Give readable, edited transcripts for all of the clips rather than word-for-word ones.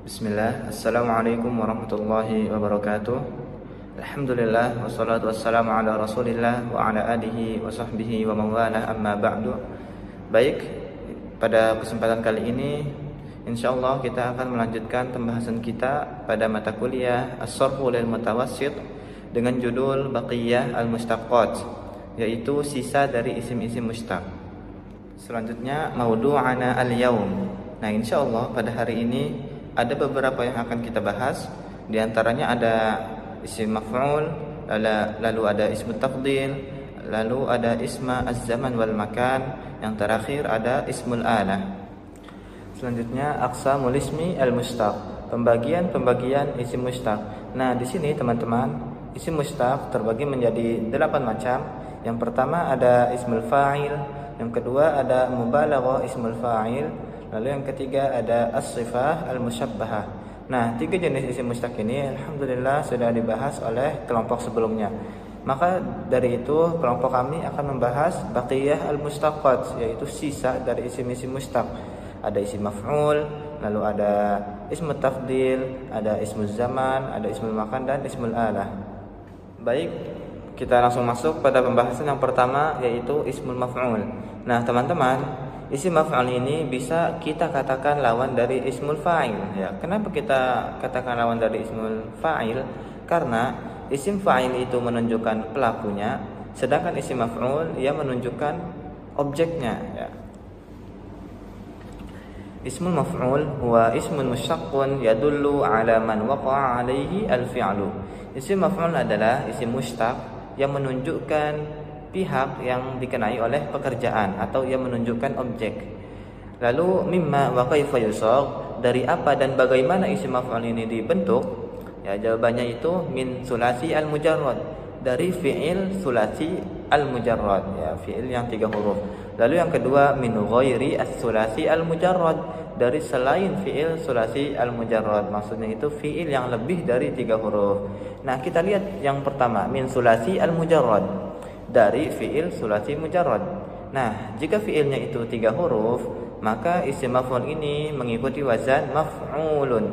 Bismillah, Assalamualaikum warahmatullahi wabarakatuh. Alhamdulillah, wassalatu wassalamu ala rasulillah wa ala alihi wa sahbihi wa mawalah, amma ba'du. Baik, pada kesempatan kali ini insyaallah kita akan melanjutkan pembahasan kita pada mata kuliah As-Sharhu lil Mutawassit dengan judul Baqiyah al-Mushtaqqat, yaitu sisa dari isim-isim mushtaq. Selanjutnya maudu'ana al-yaum. Nah, insyaallah pada hari ini ada beberapa yang akan kita bahas. Di antaranya ada isim maf'ul, lalu ada ismu tafdil, lalu ada isma az-zaman wal makan, yang terakhir ada ismul alah. Selanjutnya aqsamul ismi al-mushtaq, pembagian isim mushtaq. Nah, di sini teman-teman, isim mushtaq terbagi menjadi 8 macam. Yang pertama ada ismul fa'il, yang kedua ada mubalaghah ismul fa'il, lalu yang ketiga ada as-sifah al-musyabbahah. Nah, 3 jenis isim mushtaq ini alhamdulillah sudah dibahas oleh kelompok sebelumnya. Maka dari itu kelompok kami akan membahas baqiyah al-mushtaqqat, yaitu sisa dari isim-isim mushtaq. Ada isim maf'ul, lalu ada ismu tafdil, ada ismu zaman, ada ismul makan dan ismul alah. Baik, kita langsung masuk pada pembahasan yang pertama, yaitu ismul maf'ul. Nah, teman-teman, isim maf'ul ini bisa kita katakan lawan dari ismul fa'il, ya. Kenapa kita katakan lawan dari ismul fa'il? Karena isim fa'il itu menunjukkan pelakunya, sedangkan isim maf'ul ia menunjukkan objeknya, ya. Ismul maf'ul huwa ismun musyaqqun yadullu ala man waqa'a alaihi al-fi'lu. Isim maf'ul adalah isim mushtaq yang menunjukkan pihak yang dikenai oleh pekerjaan atau yang menunjukkan objek. Lalu mimma wa kaifa yusaq, dari apa dan bagaimana isim maf'ul ini dibentuk? Ya, jawabannya itu min sulasi al-mujarrad, dari fi'il sulasi al-mujarrad, ya, fi'il yang 3 huruf. Lalu yang kedua min ghairi as-sulasi al-mujarrad, dari selain fi'il sulasi al-mujarrad, maksudnya itu fi'il yang lebih dari 3 huruf. Nah, kita lihat yang pertama, min sulasi al-mujarrad, dari fi'il sulasi mujarrad. Nah, jika fi'ilnya itu 3 huruf, maka isim maf'ul ini mengikuti wazan maf'ulun.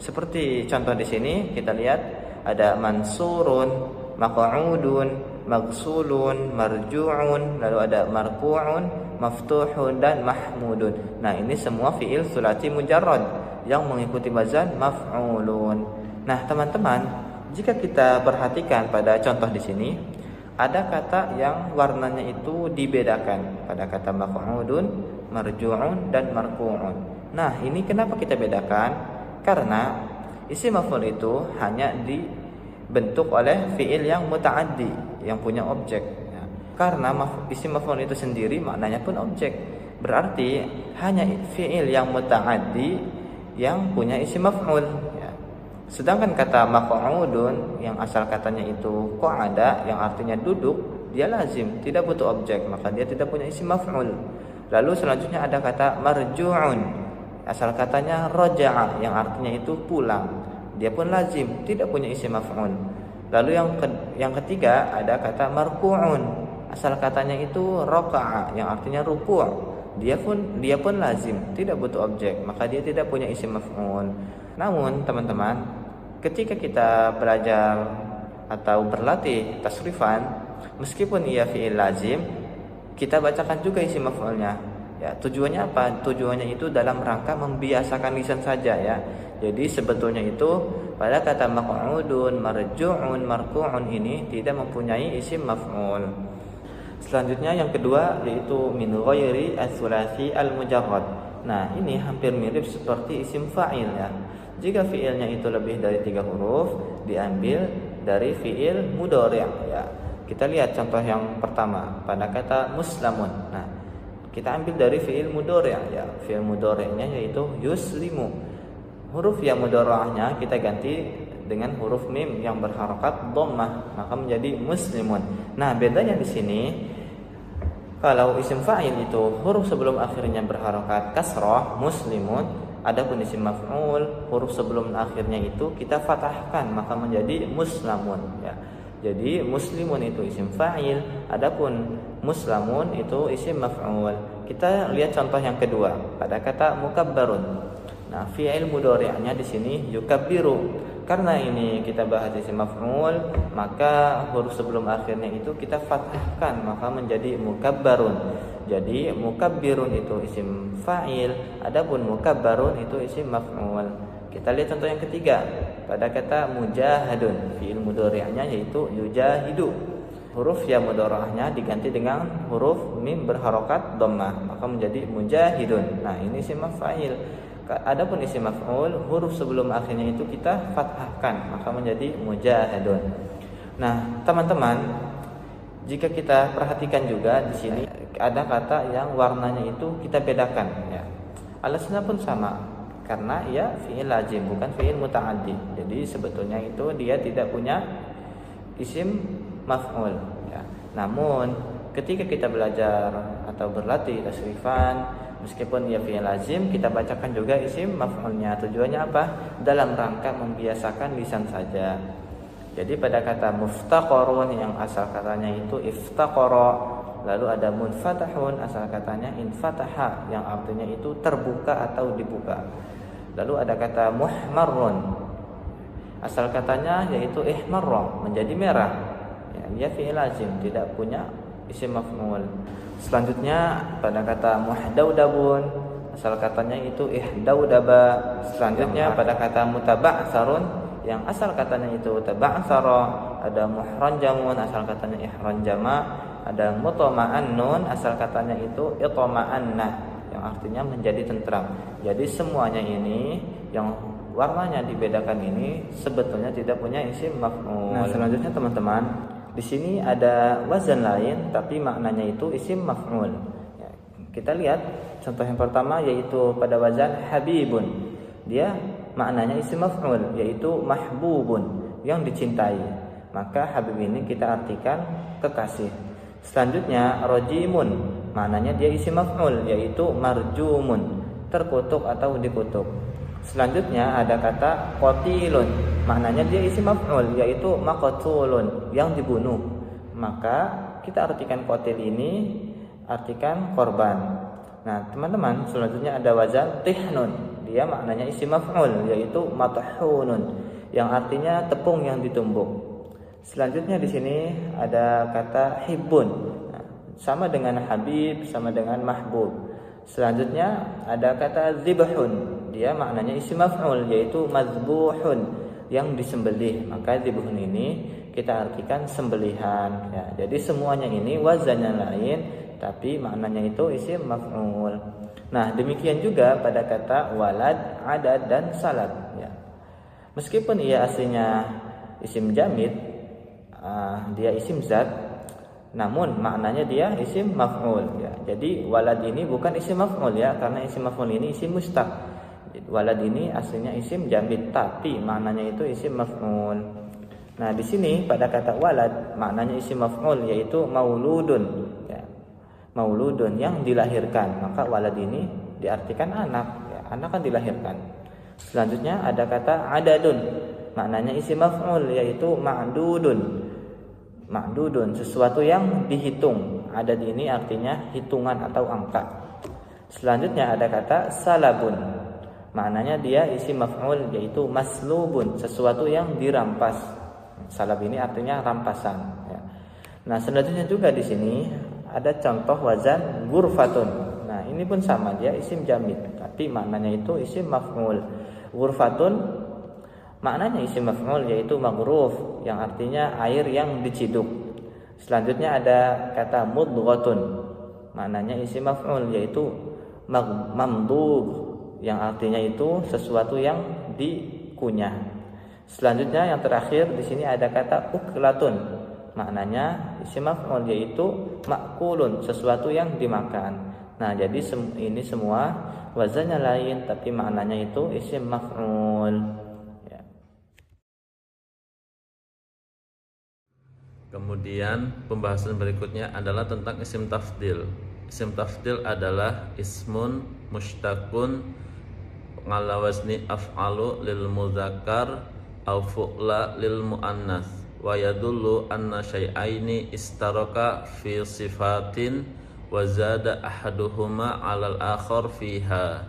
Seperti contoh di sini kita lihat ada mansurun, maq'udun, maghsulun, marju'un, lalu ada marfu'un, maftuhun dan mahmudun. Nah, ini semua fi'il sulasi mujarrad yang mengikuti wazan maf'ulun. Nah, teman-teman, jika kita perhatikan pada contoh di sini, ada kata yang warnanya itu dibedakan pada kata maq'udun, marju'un dan marfu'un. Nah, ini kenapa kita bedakan? Karena isim maf'ul itu hanya dibentuk oleh fi'il yang muta'addi, yang punya objek, ya. Karena isim maf'ul itu sendiri maknanya pun objek, berarti hanya fi'il yang muta'addi yang punya isim maf'ul, ya. Sedangkan kata maq'udun yang asal katanya itu qa'ada, yang artinya duduk, dia lazim, tidak butuh objek, maka dia tidak punya isim maf'ul. Lalu selanjutnya ada kata marju'un, asal katanya raja'a, yang artinya itu pulang, dia pun lazim, tidak punya isim maf'ul. Lalu yang ketiga ada kata marfu'un, asal katanya itu raka'a, yang artinya ruku', dia pun lazim, tidak butuh objek, maka dia tidak punya isim maf'ul. Namun teman-teman, ketika kita belajar atau berlatih tasrifan, meskipun ia fi'il lazim, kita bacakan juga isim maf'ulnya. Ya, tujuannya apa? Tujuannya itu dalam rangka membiasakan lisan saja, ya. Jadi sebetulnya itu pada kata maq'udun, marju'un, marfu'un ini tidak mempunyai isim maf'ul. Selanjutnya yang kedua yaitu min ghairi as-sulasi al-mujarrad. Nah, ini hampir mirip seperti isim fa'il, ya. Jika fi'ilnya itu lebih dari 3 huruf, diambil dari fi'il mudhari', ya. Kita lihat contoh yang pertama pada kata muslamun. Nah, kita ambil dari fi'il mudhari', ya. Fi'il mudhari'nya yaitu yuslimu. Huruf yang mudhara'ahnya kita ganti dengan huruf mim yang berharakat dhammah, maka menjadi muslimun. Nah, bedanya di sini, kalau isim fa'il itu huruf sebelum akhirnya berharakat kasrah, muslimun. Adapun isim maf'ul, huruf sebelum akhirnya itu kita fathahkan, maka menjadi muslamun, ya. Jadi muslimun itu isim fa'il, adapun muslamun itu isim maf'ul. Kita lihat contoh yang kedua pada kata mukabbarun. Nah, fi'il mudhari'nya di sini yukabbiru. Karena ini kita bahas isim maf'ul, maka huruf sebelum akhirnya itu kita fathahkan, maka menjadi mukabbarun. Jadi mukabbirun itu isim fa'il, adapun mukabbarun itu isim maf'ul. Kita lihat contoh yang ketiga pada kata mujahadun, fi'il mudhari'nya yaitu yujahidu. Huruf ya mudhari'nya diganti dengan huruf mim berharokat dhammah, maka menjadi mujahidun. Nah, ini isim fa'il. Adapun isim maf'ul, huruf sebelum akhirnya itu kita fathahkan, maka menjadi mujahadun. Nah, teman-teman, jika kita perhatikan juga di sini ada kata yang warnanya itu kita bedakan ya. Alasannya pun sama, karena ia fi'il lazim bukan fi'il muta'addi. Jadi sebetulnya itu dia tidak punya isim maf'ul ya. Namun ketika kita belajar atau berlatih tasrifan, meskipun ia fi'il lazim, kita bacakan juga isim maf'ulnya. Tujuannya apa? Dalam rangka membiasakan lisan saja. Jadi pada kata muftaqarun yang asal katanya itu iftaqara, lalu ada munfatahun asal katanya infataha yang artinya itu terbuka atau dibuka. Lalu ada kata muhmarrun asal katanya yaitu ihmarra, menjadi merah. Ya, dia fi'il lazim, tidak punya isim maf'ul. Selanjutnya pada kata muhdaudabun asal katanya itu ihdaudaba. Selanjutnya pada kata mutaba'sarun yang asal katanya itu taba'sara, ada muhranjamun asal katanya ihranjama, ada mutama'annun asal katanya itu itama'anna yang artinya menjadi tentram. Jadi semuanya ini yang warnanya dibedakan ini sebetulnya tidak punya isim maf'ul. Nah, selanjutnya teman-teman, di sini ada wazan lain tapi maknanya itu isim maf'ul. Ya, kita lihat contoh yang pertama yaitu pada wazan habibun. Dia maknanya isim maf'ul yaitu mahbubun, yang dicintai. Maka habib ini kita artikan kekasih. Selanjutnya rajimun, maknanya dia isim maf'ul yaitu marjumun, terkutuk atau dikutuk. Selanjutnya ada kata qatilun, maknanya dia isim maf'ul yaitu maqtulun, yang dibunuh. Maka kita artikan qatil ini artikan korban. Nah, teman-teman, selanjutnya ada wazan tihnun. Dia maknanya isim maf'ul yaitu mathhunun, yang artinya tepung yang ditumbuk. Selanjutnya di sini ada kata hibbun. Nah, sama dengan habib, sama dengan mahbub. Selanjutnya ada kata zibhun. Dia maknanya isim maf'ul yaitu mazbuhun, yang disembelih. Maka zibhun ini kita artikan sembelihan ya. Jadi semuanya ini wazannya lain tapi maknanya itu isim maf'ul. Nah, demikian juga pada kata walad, adad dan salad ya. Meskipun ia aslinya isim jamid, dia isim zat, namun maknanya dia isim maf'ul ya. Jadi walad ini bukan isim maf'ul ya, karena isim maf'ul ini isim mustaq. Walad ini aslinya isim jamid tapi maknanya itu isim maf'ul. Nah, di sini pada kata walad maknanya isim maf'ul yaitu mauludun ya. Mauludun, yang dilahirkan. Maka walad ini diartikan anak ya, anak kan dilahirkan. Selanjutnya ada kata adadun, maknanya isim maf'ul yaitu ma'dudun. Ma'dudun, sesuatu yang dihitung. Adad ini artinya hitungan atau angka. Selanjutnya ada kata salabun, maknanya dia isim maf'ul yaitu maslubun, sesuatu yang dirampas. Salab ini artinya rampasan ya. Nah, selanjutnya juga di sini ada contoh wazan ghurfatun. Nah, ini pun sama, dia isim jamid tapi maknanya itu isim maf'ul. Ghurfatun maknanya isim maf'ul yaitu maghruf, yang artinya air yang diciduk. Selanjutnya ada kata mudghatun, maknanya isim maf'ul yaitu mamdugh, yang artinya itu sesuatu yang dikunyah. Selanjutnya yang terakhir di sini ada kata uklatun, maknanya isim maf'ul yaitu makulun, sesuatu yang dimakan. Nah, jadi ini semua wazannya lain tapi maknanya itu isim maf'ul ya. Kemudian pembahasan berikutnya adalah tentang isim tafdil. Isim tafdil adalah ismun mushtaqun ala wazni af'alu lil mudzakkar au fu'la lil muannas wa yadullu anna syai'aini istaraka fi sifatin wa zada ahaduhuma 'alal akhar fiha.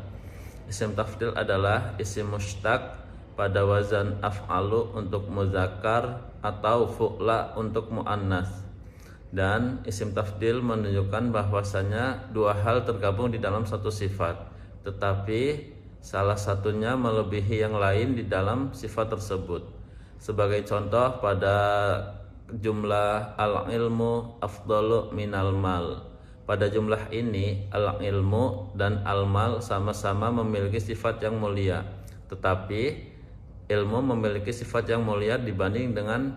Isim tafdil adalah isim mushtaq pada wazan af'alu untuk muzakkar atau fu'la untuk muannas. Dan isim tafdil menunjukkan bahwasanya dua hal tergabung di dalam satu sifat, tetapi salah satunya melebihi yang lain di dalam sifat tersebut. Sebagai contoh pada jumlah al-ilmu afdalu minal mal. Pada jumlah ini al-ilmu dan al-mal sama-sama memiliki sifat yang mulia, tetapi ilmu memiliki sifat yang mulia dibanding dengan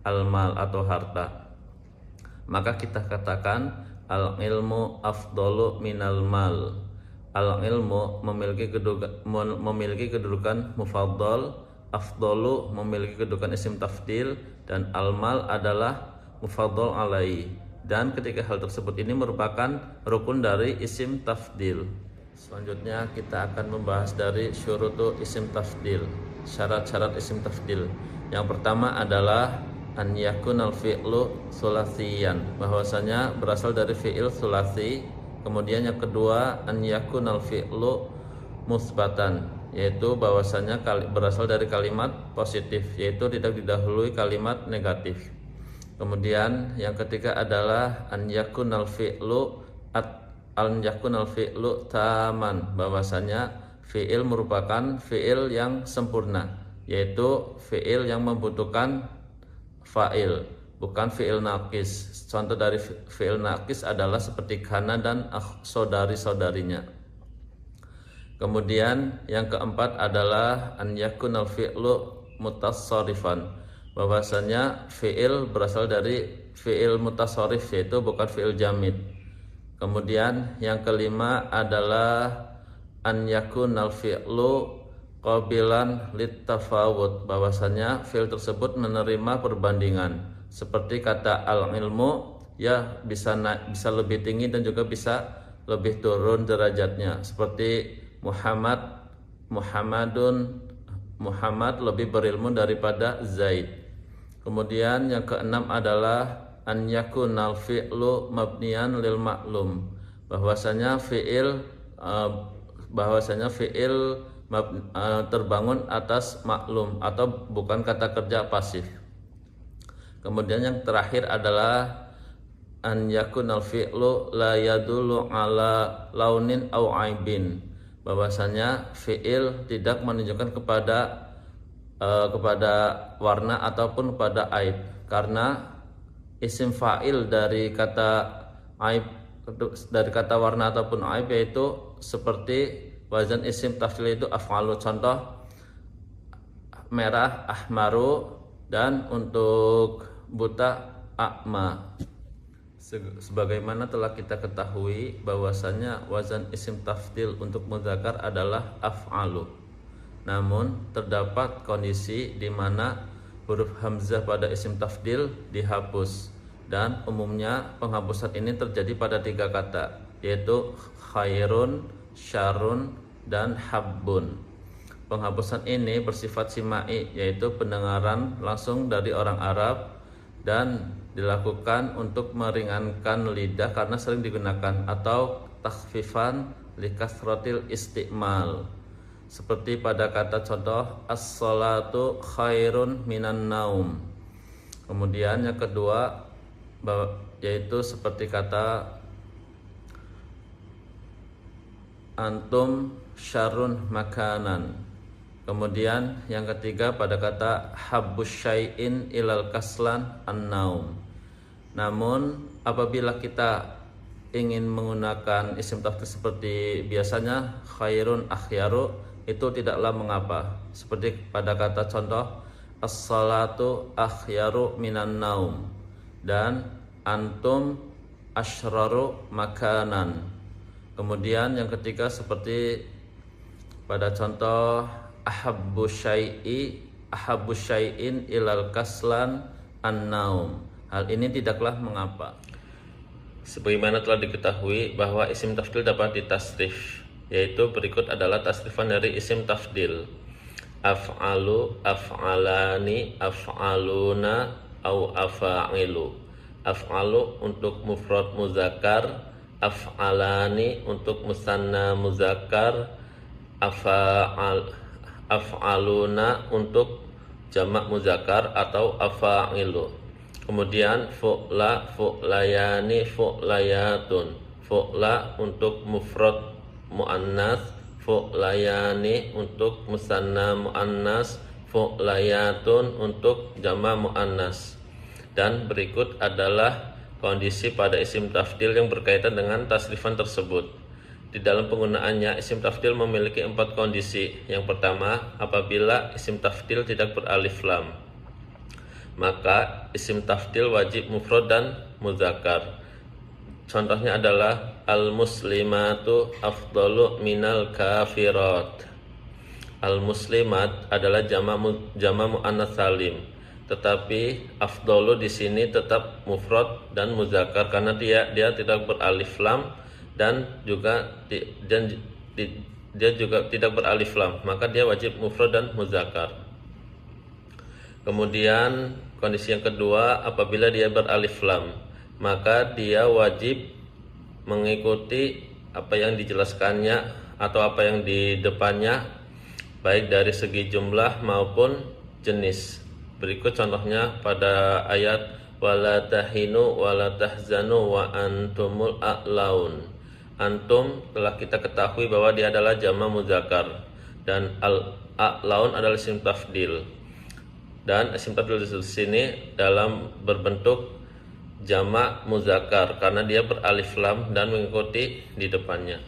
al-mal atau harta. Maka kita katakan al-ilmu afdalu minal mal. Al-ilmu memiliki kedudukan mufaddal, afdalu memiliki kedudukan isim tafdil, dan al-mal adalah mufaddal alaihi. Dan ketika hal tersebut ini merupakan rukun dari isim tafdil. Selanjutnya kita akan membahas dari syurutu isim tafdil, syarat-syarat isim tafdil. Yang pertama adalah an yakunal fi'lu sulasiyan, bahwasanya berasal dari fi'il sulasi. Kemudian yang kedua an yakunal fi'lu musbatan, yaitu bahwasanya berasal dari kalimat positif, yaitu tidak didahului kalimat negatif. Kemudian yang ketiga adalah an yakunal fi'lu taman, bahwasanya fi'il merupakan fi'il yang sempurna, yaitu fi'il yang membutuhkan fa'il, bukan fi'il naqis. Contoh dari fi'il naqis adalah seperti kana dan saudari-saudarinya. Kemudian yang keempat adalah an yakunal fi'lu mutassarifan, bahwasanya fi'il berasal dari fi'il mutasarrif, yaitu bukan fi'il jamid. Kemudian yang kelima adalah an yakunal fi'lu qabilan littafawud, bahwasanya fi'il tersebut menerima perbandingan, seperti kata al-ilmu ya bisa lebih tinggi dan juga bisa lebih turun derajatnya, seperti Muhammad lebih berilmu daripada Zaid. Kemudian yang keenam adalah an yakunal fi'lu mabniyan lil ma'lum, bahwasanya fi'il terbangun atas maklum atau bukan kata kerja pasif. Kemudian yang terakhir adalah an yakunal fi'lu la yadullu ala launin au aibin, bahwasanya fi'il tidak menunjukkan kepada warna ataupun kepada aib, karena isim fa'il dari kata warna ataupun aib yaitu seperti wazan isim tafdil itu af'alu. Contoh merah ahmaru, dan untuk buta a'ma. Sebagaimana telah kita ketahui bahwasanya wazan isim tafdil untuk muzakkar adalah af'alu. Namun terdapat kondisi di mana huruf hamzah pada isim tafdil dihapus, dan umumnya penghapusan ini terjadi pada 3 kata, yaitu khairun, syarun, dan habbun. Penghapusan ini bersifat simai, yaitu pendengaran langsung dari orang Arab, dan dilakukan untuk meringankan lidah karena sering digunakan, atau takhfifan likasrotil istiqmal, seperti pada kata contoh as-salatu khairun minan naum. Kemudian yang kedua yaitu seperti kata antum syarrun makanan. Kemudian yang ketiga pada kata habbus syai'in ilal kaslan an-naum. Namun apabila kita ingin menggunakan isim tafdil seperti biasanya khairun akhyaru, itu tidaklah mengapa, seperti pada kata contoh as-salatu akhyaru minan naum dan antum asyraru makanan. Kemudian yang ketiga seperti pada contoh ahabbu syai'in ilal kaslan an-naum. Hal ini tidaklah mengapa. Sebagaimana telah diketahui bahwa isim tafdil dapat ditasrif, yaitu berikut adalah tasrifan dari isim tafdil: af'alu, af'alani, af'aluna, au afa'ilu. Af'alu untuk mufrad muzakkar, af'alani untuk musanna muzakkar, afa'al af'aluna untuk jamak muzakkar atau afa'ilu. Kemudian fu'la, fu'layani, fu'layatun. Fu'la untuk mufrad muannas, fu'layani untuk musanna muannas, fu'layatun untuk jamak muannas. Dan berikut adalah kondisi pada isim tafdil yang berkaitan dengan tasrifan tersebut. Di dalam penggunaannya, isim tafdil memiliki 4 kondisi. Yang pertama, apabila isim tafdil tidak beralif lam, maka isim tafdil wajib mufrad dan muzakkar. Contohnya adalah al-muslimatu afdalu minal kafirat. Al-muslimat adalah jama' muannas salim, tetapi afdalu di sini tetap mufrad dan muzakkar karena dia tidak beralif lam dan dia juga tidak beralif lam, maka dia wajib mufrad dan muzakkar. Kemudian kondisi yang kedua, apabila dia beralif lam, maka dia wajib mengikuti apa yang dijelaskannya atau apa yang di depannya, baik dari segi jumlah maupun jenis. Berikut contohnya pada ayat wala tahinu wala tahzanu wa antumul a'laun. Antum telah kita ketahui bahwa dia adalah jama' muzakkar dan al-a'laun adalah isim tafdil. Dan isim tafdil di sini dalam berbentuk jama' muzakkar karena dia beralif lam dan mengikuti di depannya.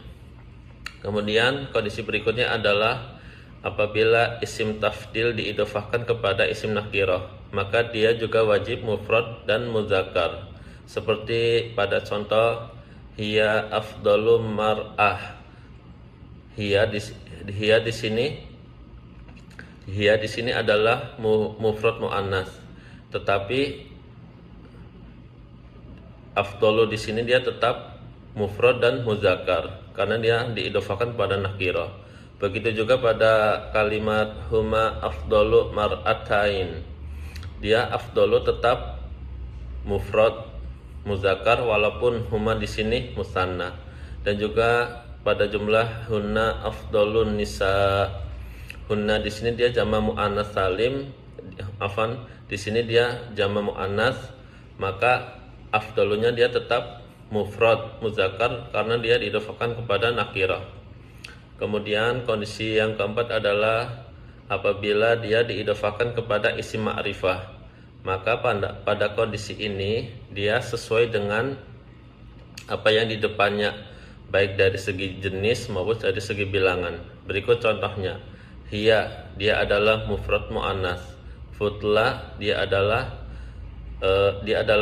Kemudian kondisi berikutnya adalah apabila isim tafdil diidhofahkan kepada isim nakirah, maka dia juga wajib mufrad dan muzakkar. Seperti pada contoh hiya afdalu mar'ah. Hiya di sini adalah mufrad muannas, tetapi afdalu di sini dia tetap mufrad dan muzakkar karena dia diidhofahkan pada nakirah. Begitu juga pada kalimat huma afdalu mar'atain. Dia afdalu tetap mufrad muzakkar walaupun huma di sini musanna. Dan juga pada jumlah hunna afdalun nisa. Hunna di sini dia jama' muannas salim. Di sini dia jama' muannas, maka afdalunya dia tetap mufrad muzakkar karena dia diidhofahkan kepada nakirah. Kemudian kondisi yang keempat adalah apabila dia diidhofahkan kepada isim ma'rifah, maka pada kondisi ini dia sesuai dengan apa yang di depannya, baik dari segi jenis maupun dari segi bilangan. Berikut contohnya. Hiya dia adalah mufrad muannas. Futla dia adalah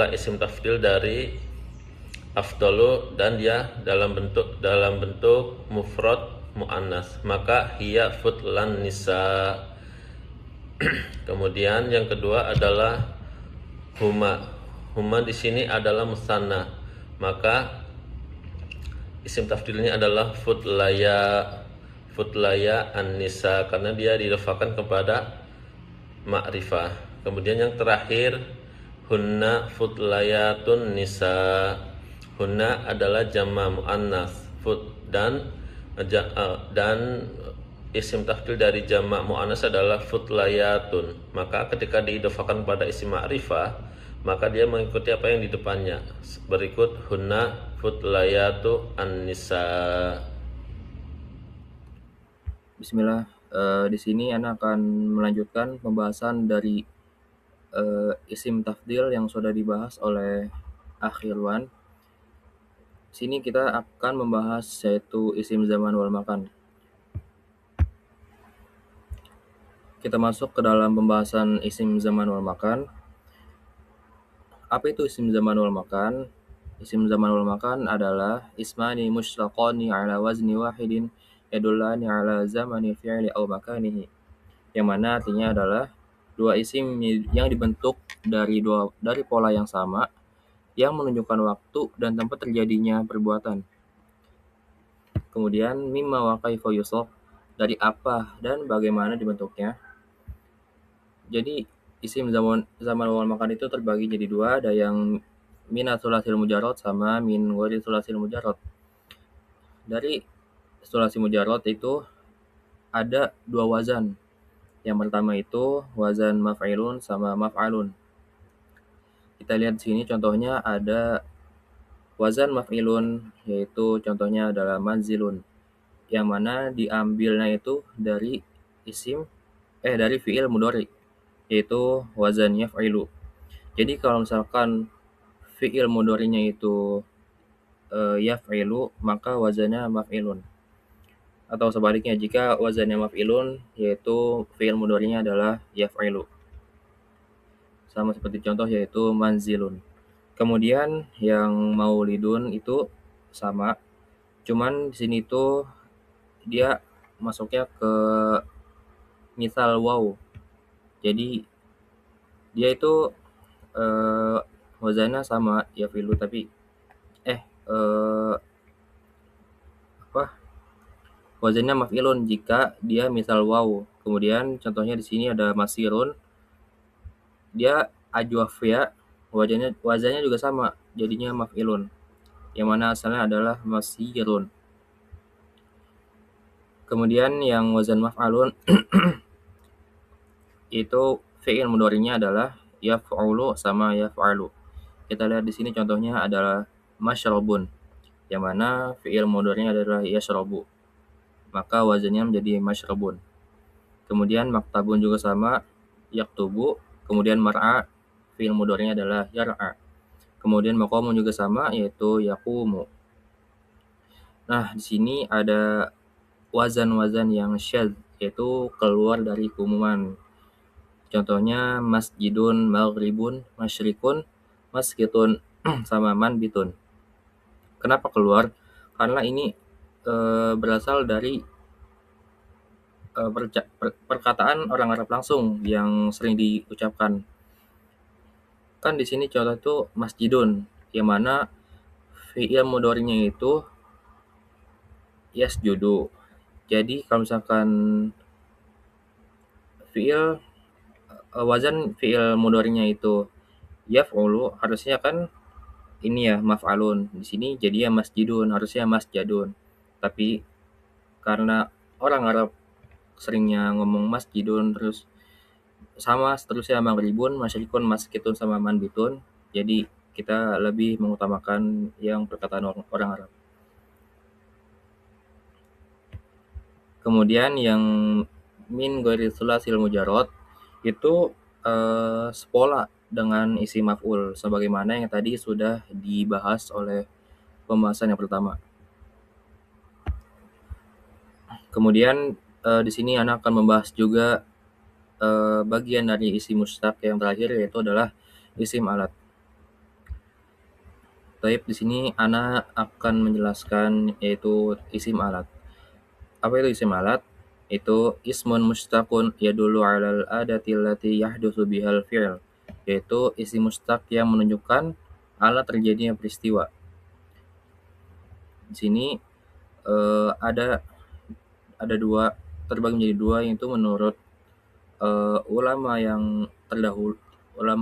isim tafdil dari afdalu dan dia dalam bentuk mufrad muannas, maka hiya futlan nisa. Kemudian yang kedua adalah huma. Huma di sini adalah musanna, maka isim tafdilnya adalah futlaya an-nisa karena dia didhofahkan kepada ma'rifah. Kemudian yang terakhir hunna futlayatun nisa. Hunna adalah jama' muannas dan isim tafdil dari jama' muannas adalah futlayatun. Maka ketika diidhofahkan pada isim ma'rifah, maka dia mengikuti apa yang di depannya. Berikut hunna futlayatu an-nisa. Bismillah. Di sini Ana akan melanjutkan pembahasan dari isim tafdil yang sudah dibahas oleh Akhilwan. Sini kita akan membahas yaitu isim zaman wal makan. Kita masuk ke dalam pembahasan isim zaman wal makan. Apa itu isim zaman wal makan? Isim zaman wal makan adalah ismani mushtaqani ala wazni wahidin yadullani ala zamani fi'li aw makanihi. Yang mana artinya adalah dua isim yang dibentuk dari pola yang sama yang menunjukkan waktu dan tempat terjadinya perbuatan. Kemudian mimma wa kaifa yusaf, dari apa dan bagaimana dibentuknya. Jadi isim zaman wal makan itu terbagi jadi dua, ada yang min sulasil mujarrad sama min ghairi sulasil mujarrad. Dari sulasi mujarrad itu ada dua wazan. Yang pertama itu wazan maf'ilun sama maf'alun. Kita lihat di sini contohnya ada wazan maf'ilun, yaitu contohnya adalah manzilun, yang mana diambilnya itu dari dari fi'il mudhari, yaitu wazan yaf'ilu. Jadi kalau misalkan fi'il mudhari'nya itu yaf'ilu, maka wazannya maf'ilun. Atau sebaliknya, jika wazannya maf'ilun, yaitu fi'il mudhari'nya adalah yaf'ilu. Sama seperti contoh yaitu manzilun. Kemudian yang maulidun itu sama, cuman di sini tuh dia masuknya ke misal waw. Jadi dia itu eh, wazannya sama yafilu, tapi eh eh, apa wazannya maf'ilun jika dia misal waw. Kemudian contohnya di sini ada masirun, dia ajwafia, wazannya juga sama, jadinya maf'ilun, yang mana asalnya adalah masirun. Kemudian yang wazan maf'alun itu fi'il mudhari'nya adalah yaf'ulu sama yaf'alu. Kita lihat di sini contohnya adalah masyrabun, yang mana fi'il mudhari'nya adalah yashrabu, maka wazannya menjadi masyrabun. Kemudian maktabun juga sama, yaktubu. Kemudian mar'a, fi'il mudhari'nya adalah yar'a. Kemudian maqamun juga sama, yaitu yaqumu. Nah, di sini ada wazan-wazan yang syadz, yaitu keluar dari keumuman. Contohnya masjidun, maghribun, masyrikun, maskitun, sama manbitun. Kenapa keluar? Karena ini berasal dari perkataan orang Arab langsung yang sering diucapkan. Kan di sini contoh itu masjidun, yang mana fi'il mudhari'nya itu yasjudu. Jadi kalau misalkan wazan fi'il mudhari'nya itu yaf'ulu, harusnya kan ini ya maf'alun. Di sini jadi ya masjidun, harusnya masjadun. Tapi karena orang Arab seringnya ngomong masjidun, terus sama seterusnya maghribun, masyrikun, maskitun, sama manbitun, jadi kita lebih mengutamakan yang perkataan orang Arab. Kemudian yang min ghairi tsulasil mujarrad itu sepola dengan isi maf'ul, sebagaimana yang tadi sudah dibahas oleh pembahasan yang pertama. Kemudian di sini anak akan membahas juga bagian dari isi mustaq yang terakhir, yaitu adalah isim alat. Taib di sini anak akan menjelaskan yaitu isim alat. Apa itu isim alat? Itu ismun mustaqun yadullu 'alal adati allati yahdutsu bihal fi'l. Yaitu isim mustaq yang menunjukkan alat terjadinya peristiwa. Di sini ada dua, terbagi menjadi dua, yaitu menurut ulama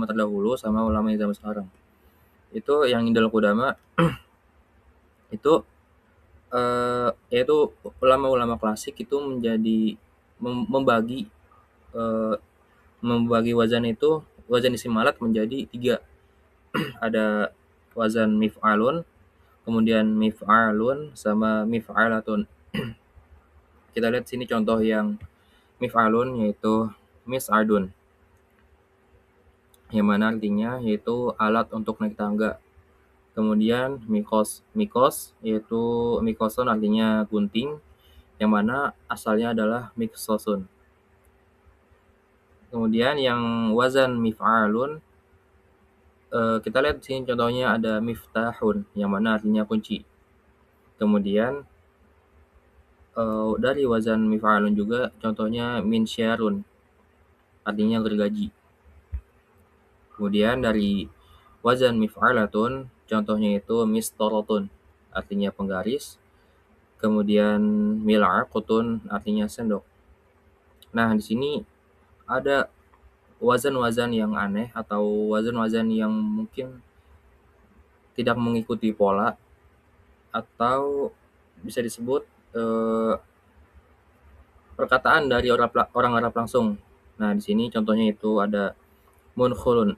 terdahulu sama ulama yang zaman sekarang. Itu yang indal qudama itu yaitu ulama-ulama klasik itu membagi wazan isim alat menjadi tiga. Ada wazan mif'alun, kemudian mif'alun, sama mif'alatun. Kita lihat sini contoh yang mif'alun, yaitu mis'adun, yang mana artinya yaitu alat untuk naik tangga. Kemudian mikos, yaitu mikoson, artinya gunting, yang mana asalnya adalah miksosun. Kemudian yang wazan mif'alun, kita lihat di sini contohnya ada miftahun, yang mana artinya kunci. Kemudian dari wazan mif'alun juga contohnya minsyarun, artinya gergaji. Kemudian dari wazan mif'alatun contohnya itu mistorotun, artinya penggaris. Kemudian mil'aqutun, artinya sendok. Nah, di sini ada wazan-wazan yang aneh atau wazan-wazan yang mungkin tidak mengikuti pola, atau bisa disebut perkataan dari orang Arab langsung. Nah, di sini contohnya itu ada munkhulun,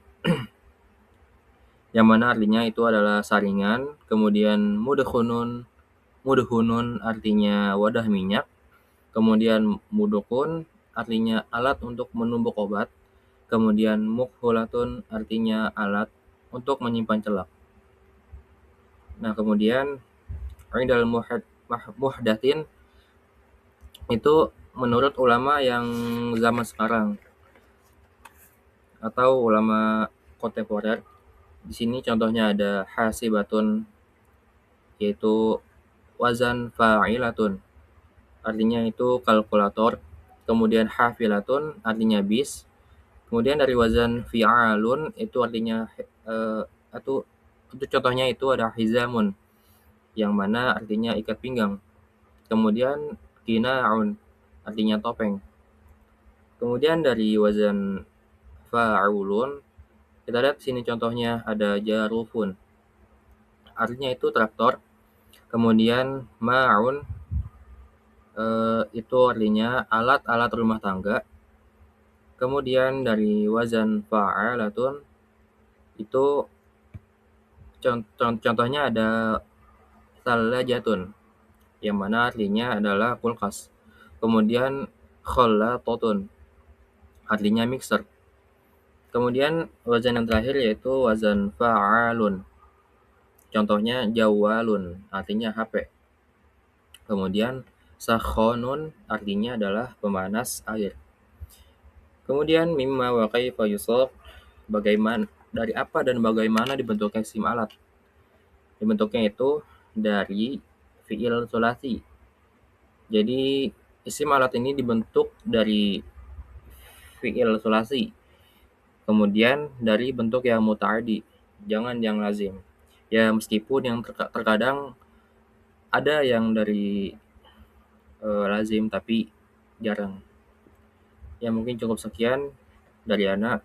yang mana artinya itu adalah saringan. Kemudian mudhunun artinya wadah minyak. Kemudian mudukun artinya alat untuk menumbuk obat. Kemudian mukhulatun artinya alat untuk menyimpan celak. Nah, kemudian indal muhdatsin itu menurut ulama yang zaman sekarang atau ulama kontemporer. Di sini contohnya ada hasibatun, yaitu wazan fa'ilatun, artinya itu kalkulator. Kemudian hafilatun artinya bis. Kemudian dari wazan fi'alun itu artinya atau untuk contohnya itu ada hizamun, yang mana artinya ikat pinggang. Kemudian kina'un artinya topeng. Kemudian dari wazan fa'ulun kita lihat sini contohnya ada jarufun, artinya itu traktor. Kemudian ma'un itu artinya alat-alat rumah tangga. Kemudian dari wazan fa'alatun itu contohnya ada salajatun, yang mana artinya adalah kulkas. Kemudian khallatotun artinya mixer. Kemudian wazan yang terakhir yaitu wazan fa'alun, contohnya jawalun artinya HP. Kemudian sakhonun artinya adalah pemanas air. Kemudian mimma wa kaifa yusaf, bagaimana, dari apa dan bagaimana dibentuknya isim alat. Dibentuknya itu dari fi'il sulasi. Jadi isim alat ini dibentuk dari fi'il sulasi. Kemudian dari bentuk yang muta'addi, jangan yang lazim. Ya meskipun yang terkadang ada yang dari lazim tapi jarang. Ya mungkin cukup sekian dari Ana.